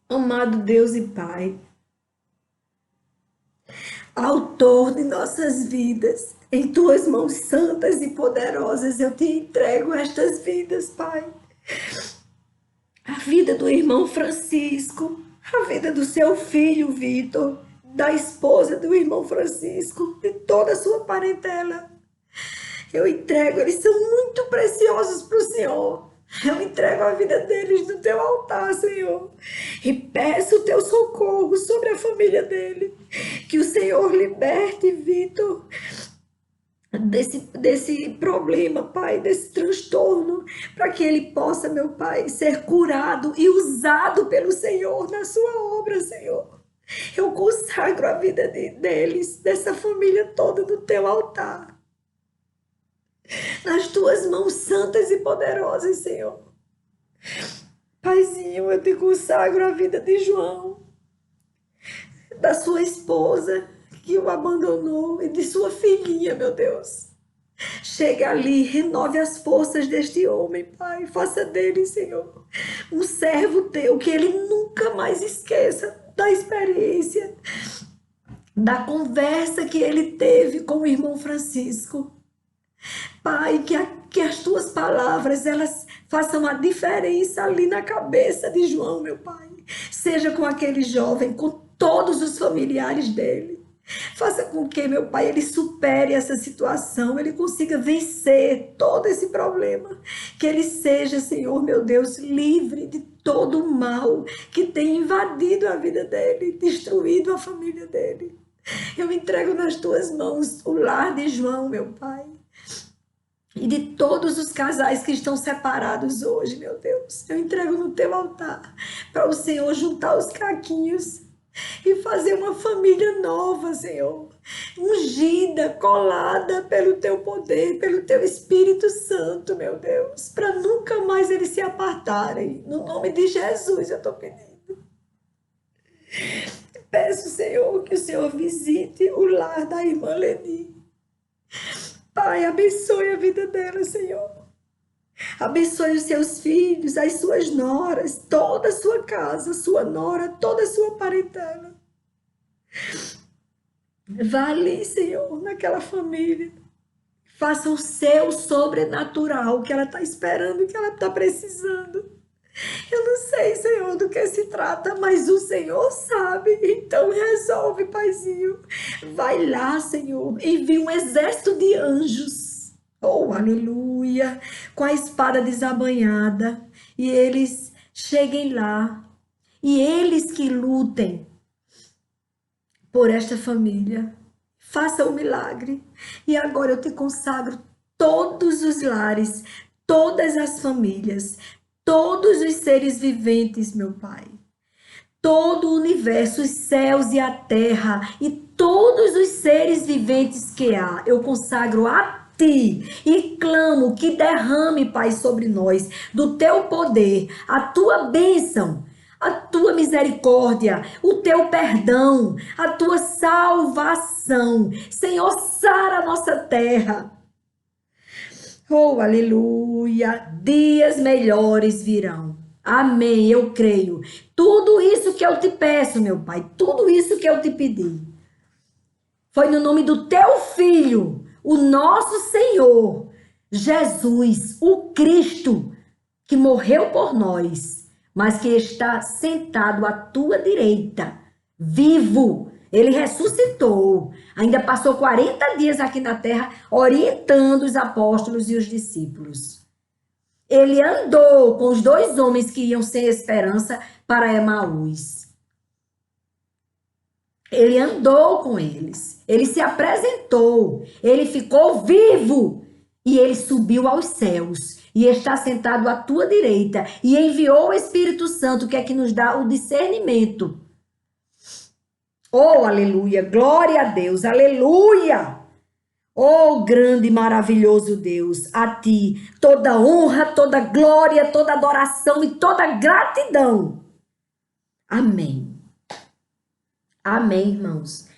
Amado Deus e Pai, Autor de nossas vidas, em tuas mãos santas e poderosas eu te entrego estas vidas, Pai. A vida do irmão Francisco, a vida do seu filho Vitor, da esposa do irmão Francisco, de toda a sua parentela. Eu entrego, eles são muito preciosos para o Senhor. Eu entrego a vida deles no teu altar, Senhor. E peço o teu socorro sobre a família dele. Que o Senhor liberte Vitor desse problema, Pai, desse transtorno, para que ele possa, meu Pai, ser curado e usado pelo Senhor na sua obra, Senhor. Eu consagro a vida deles, dessa família toda, no teu altar, nas tuas mãos santas e poderosas, Senhor. Paizinho, eu te consagro a vida de João, da sua esposa que o abandonou e de sua filhinha, meu Deus. Chega ali, renove as forças deste homem, Pai. Faça dele, Senhor, um servo teu, que ele nunca mais esqueça da experiência, da conversa que ele teve com o irmão Francisco. Pai, que as tuas palavras, elas façam a diferença ali na cabeça de João, meu Pai. Seja com aquele jovem, com todos os familiares dele. Faça com que, meu Pai, ele supere essa situação, ele consiga vencer todo esse problema. Que ele seja, Senhor, meu Deus, livre de todo o mal que tem invadido a vida dele, destruído a família dele. Eu entrego nas tuas mãos o lar de João, meu Pai. E de todos os casais que estão separados hoje, meu Deus, eu entrego no teu altar para o Senhor juntar os caquinhos e fazer uma família nova, Senhor, ungida, colada pelo teu poder, pelo teu Espírito Santo, meu Deus, para nunca mais eles se apartarem. No nome de Jesus eu estou pedindo. Peço, Senhor, que o Senhor visite o lar da irmã Leni. Pai, abençoe a vida dela, Senhor. Abençoe os seus filhos, as suas noras, toda a sua casa, sua nora, toda a sua parentela. Vá ali, Senhor, naquela família. Faça o seu sobrenatural que ela está esperando, que ela está precisando. Eu não sei, Senhor, do que se trata, mas o Senhor sabe. Então resolve, Paizinho. Vai lá, Senhor. Envia um exército de anjos. Oh, aleluia. Com a espada desabanhada. E eles cheguem lá. E eles que lutem por esta família. Faça o milagre. E agora eu te consagro todos os lares, todas as famílias, todos os seres viventes, meu Pai. Todo o universo, os céus e a terra e todos os seres viventes que há, eu consagro a Ti e clamo que derrame, Pai, sobre nós do Teu poder, a Tua bênção, a Tua misericórdia, o Teu perdão, a Tua salvação. Senhor, sara a nossa terra. Oh, aleluia! Dias melhores virão. Amém, eu creio. Tudo isso que eu te peço, meu Pai, tudo isso que eu te pedi, foi no nome do teu Filho, o nosso Senhor, Jesus, o Cristo, que morreu por nós, mas que está sentado à tua direita, vivo. Ele ressuscitou, ainda passou 40 dias aqui na terra orientando os apóstolos e os discípulos. Ele andou com os dois homens que iam sem esperança para Emaús. Ele andou com eles, ele se apresentou, ele ficou vivo e ele subiu aos céus e está sentado à tua direita e enviou o Espírito Santo, que é que nos dá o discernimento. Oh, aleluia, glória a Deus, aleluia. Oh, grande e maravilhoso Deus, a ti toda honra, toda glória, toda adoração e toda gratidão. Amém. Amém, irmãos.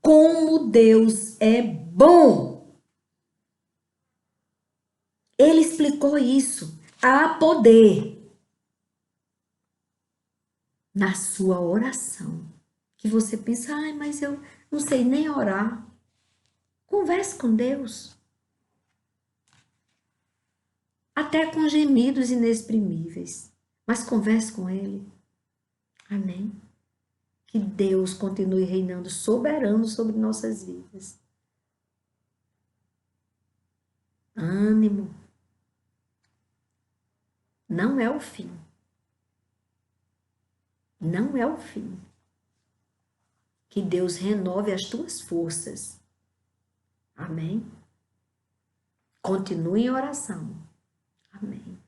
Como Deus é bom. Ele explicou isso. Há poder. na sua oração, que você pensa, ai, mas eu não sei nem orar. Converse com Deus. Até com gemidos inexprimíveis. Mas converse com Ele. Amém? Que Deus continue reinando soberano sobre nossas vidas. Ânimo. Não é o fim. Não é o fim. Que Deus renove as tuas forças. Amém? Continue em oração. Amém.